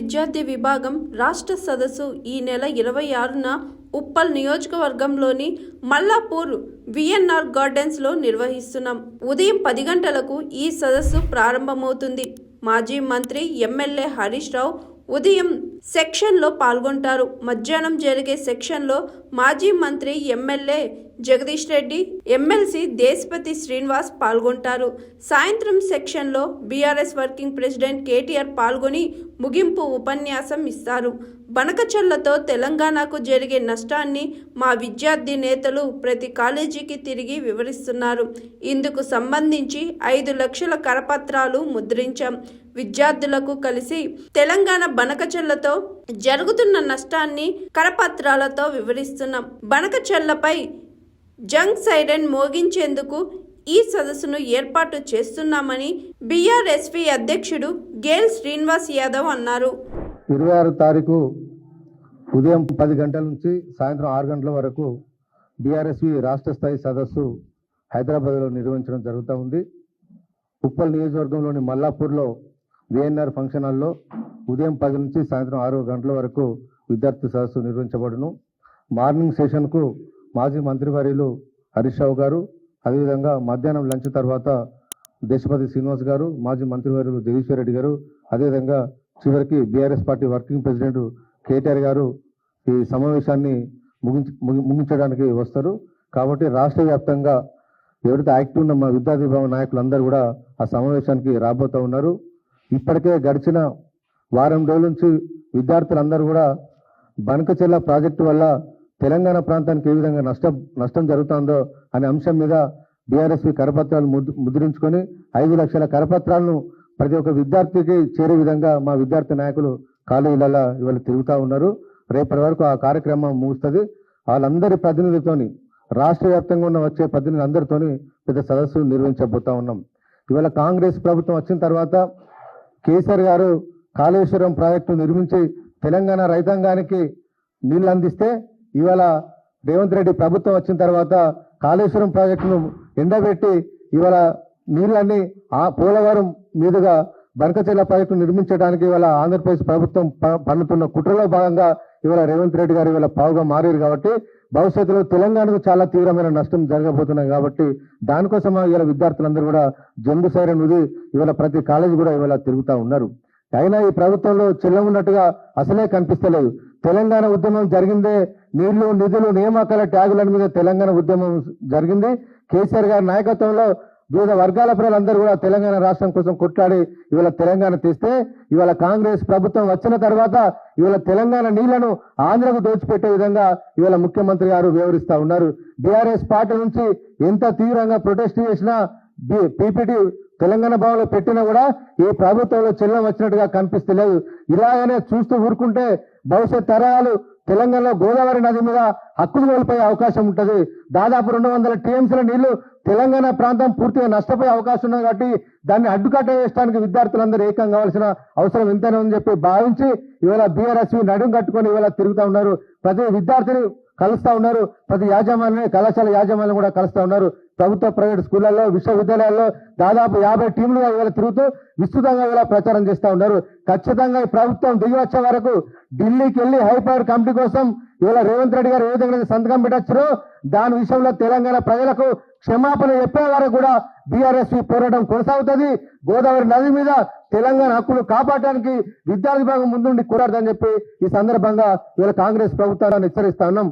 విద్యార్థి విభాగం రాష్ట్ర సదస్సు ఈ నెల 26న ఉప్పల్ నియోజకవర్గంలోని మల్లాపూర్ విఎన్ఆర్ గార్డెన్స్లో నిర్వహిస్తున్నాం. ఉదయం 10 గంటలకు ఈ సదస్సు ప్రారంభమవుతుంది. మాజీ మంత్రి ఎమ్మెల్యే హరీష్ రావు ఉదయం సెక్షన్లో పాల్గొంటారు. మధ్యాహ్నం జరిగే సెక్షన్లో మాజీ మంత్రి ఎమ్మెల్యే జగదీష్ రెడ్డి, ఎమ్మెల్సీ దేశపతి శ్రీనివాస్ పాల్గొంటారు. సాయంత్రం సెక్షన్లో బీఆర్ఎస్ వర్కింగ్ ప్రెసిడెంట్ కేటీఆర్ పాల్గొని ముగింపు ఉపన్యాసం ఇస్తారు. బనకచర్లతో తెలంగాణకు జరిగే నష్టాన్ని మా విద్యార్థి నేతలు ప్రతి కాలేజీకి తిరిగి వివరిస్తున్నారు. ఇందుకు సంబంధించి 5 లక్షల కరపత్రాలు ముద్రించాం. విద్యార్థులకు కలిసి తెలంగాణ బనకచర్లతో జరుగుతున్న నష్టాన్ని కరపత్రాలతో వివరిస్తున్నాం. బనకచర్లపై జంగ్ సైరన్ మోగించేందుకు ఈ సదస్సును ఏర్పాటు చేస్తున్నామని బీఆర్ఎస్పీ అధ్యక్షుడు గేల్ శ్రీనివాస్ యాదవ్ అన్నారు. 26 తారీఖు ఉదయం 10 గంటల నుంచి సాయంత్రం 6 గంటల వరకు బీఆర్ఎస్పీ రాష్ట్ర స్థాయి సదస్సు హైదరాబాద్లో నిర్వహించడం జరుగుతూ ఉంది. ఉప్పల్ నియోజకవర్గంలోని మల్లాపూర్లో విఎన్ఆర్ ఫంక్షన్ హాల్లో ఉదయం 10 నుంచి సాయంత్రం 6 గంటల వరకు విద్యార్థి సదస్సు నిర్వహించబడును. మార్నింగ్ సెషన్కు మాజీ మంత్రివర్యులు హరీష్ రావు గారు, అదేవిధంగా మధ్యాహ్నం లంచ్ తర్వాత దేశపతి శ్రీనివాస్ గారు, మాజీ మంత్రివర్యులు జగదీశ్వర్ రెడ్డి గారు, అదేవిధంగా చివరికి BRS party working president KTR గారు ఈ సమావేశాన్ని ముగించడానికి వస్తారు. కాబట్టి రాష్ట్ర వ్యాప్తంగా ఎవరైతే యాక్టివ్ ఉన్న మా విద్యార్థి విభాగం నాయకులందరూ కూడా ఆ సమావేశానికి రాబోతూ ఉన్నారు. ఇప్పటికే గడిచిన వారం రోజుల నుంచి విద్యార్థులందరూ కూడా బనకచెర్ల ప్రాజెక్టు వల్ల తెలంగాణ ప్రాంతానికి ఏ విధంగా నష్టం జరుగుతుందో అనే అంశం మీద బీఆర్ఎస్పీ కరపత్రాలు ముద్రించుకొని 5 లక్షల కరపత్రాలను ప్రతి ఒక్క విద్యార్థికి చేరే విధంగా మా విద్యార్థి నాయకులు కాలేజీలలో ఇవాళ తిరుగుతూ ఉన్నారు. రేపటి వరకు ఆ కార్యక్రమం ముగుస్తుంది. వాళ్ళందరి ప్రతినిధులతోని రాష్ట్ర వ్యాప్తంగా ఉన్న వచ్చే ప్రతినిధులందరితోని పెద్ద సదస్సు నిర్వహించబోతా ఉన్నాం. ఇవాళ కాంగ్రెస్ ప్రభుత్వం వచ్చిన తర్వాత కేసీఆర్ గారు కాళేశ్వరం ప్రాజెక్టు నిర్మించి తెలంగాణ రైతాంగానికి నీళ్లు అందిస్తే, ఇవాళ రేవంత్ రెడ్డి ప్రభుత్వం వచ్చిన తర్వాత కాళేశ్వరం ప్రాజెక్టును ఎండబెట్టి ఇవాళ నీళ్ళన్నీ ఆ పోలవరం మీదుగా బనకచెర్ల ప్రాజెక్టు నిర్మించడానికి ఇవాళ ఆంధ్రప్రదేశ్ ప్రభుత్వం పన్నుతున్న కుట్రలో భాగంగా ఇవాళ రేవంత్ రెడ్డి గారు ఇవాళ పావుగా మారారు. కాబట్టి భవిష్యత్తులో తెలంగాణకు చాలా తీవ్రమైన నష్టం జరగబోతున్నాయి. కాబట్టి దానికోసం ఇవాళ విద్యార్థులందరూ కూడా జంబు సైరన్ ఉది ఇవాళ ప్రతి కాలేజీ కూడా ఇవాళ తిరుగుతూ ఉన్నారు. అయినా ఈ ప్రభుత్వంలో చిల్లం ఉన్నట్టుగా అసలే కనిపిస్తలేదు. తెలంగాణ ఉద్యమం జరిగిందే నీళ్లు, నిధులు, నియామకాల ట్యాగుల మీద తెలంగాణ ఉద్యమం జరిగింది. కేసీఆర్ గారి నాయకత్వంలో వివిధ వర్గాల ప్రజలందరూ కూడా తెలంగాణ రాష్ట్రం కోసం కొట్లాడి ఇవాళ తెలంగాణ తీస్తే, ఇవాళ కాంగ్రెస్ ప్రభుత్వం వచ్చిన తర్వాత ఇవాళ తెలంగాణ నీళ్లను ఆంధ్రకు దోచిపెట్టే విధంగా ఇవాళ ముఖ్యమంత్రి గారు వ్యవహరిస్తా ఉన్నారు. బీఆర్ఎస్ పార్టీ నుంచి ఎంత తీవ్రంగా ప్రొటెస్ట్ చేసినా, పీపీటీ తెలంగాణ భవన్లో పెట్టినా కూడా ఈ ప్రభుత్వంలో చెల్లం వచ్చినట్టుగా కనిపిస్తలేదు. ఇలాగనే చూస్తూ ఊరుకుంటే భవిష్యత్ తరాలు తెలంగాణలో గోదావరి నది మీద హక్కులు కోల్పోయే అవకాశం ఉంటుంది. దాదాపు 200 టీఎంసీల నీళ్లు తెలంగాణ ప్రాంతం పూర్తిగా నష్టపోయే అవకాశం ఉంది. కాబట్టి దాన్ని అడ్డుకట్ట వేయడానికి విద్యార్థులందరూ ఏకం కావాల్సిన అవసరం ఎంతైనా ఉందని చెప్పి భావించి ఇవాళ బీఆర్ఎస్పీ నడుం కట్టుకొని ఇవాళ తిరుగుతూ ఉన్నారు. ప్రతి విద్యార్థిని కలుస్తా ఉన్నారు. ప్రతి యాజమాన్యాన్ని, కళాశాల యాజమాన్యం కూడా కలుస్తా ఉన్నారు. ప్రభుత్వ ప్రైవేట్ స్కూళ్లలో, విశ్వవిద్యాలయాల్లో దాదాపు 50 టీంలుగా ఇవాళ తిరుగుతూ విస్తృతంగా ఇలా ప్రచారం చేస్తూ ఉన్నారు. ఖచ్చితంగా ఈ ప్రభుత్వం దిగి వచ్చే వరకు ఢిల్లీకి వెళ్లి హైపవర్ కమిటీ కోసం ఇవాళ రేవంత్ రెడ్డి గారు ఏ విధంగా సంతకం పెట్టొచ్చారో దాని విషయంలో తెలంగాణ ప్రజలకు క్షమాపణ చెప్పే వరకు కూడా బీఆర్ఎస్పీ పోరాటం కొనసాగుతుంది. గోదావరి నది మీద తెలంగాణ హక్కులు కాపాడడానికి విద్యార్థి విభాగం ముందుండి కోరాడదని చెప్పి ఈ సందర్భంగా ఇవాళ కాంగ్రెస్ ప్రభుత్వాన్ని హెచ్చరిస్తా ఉన్నాం.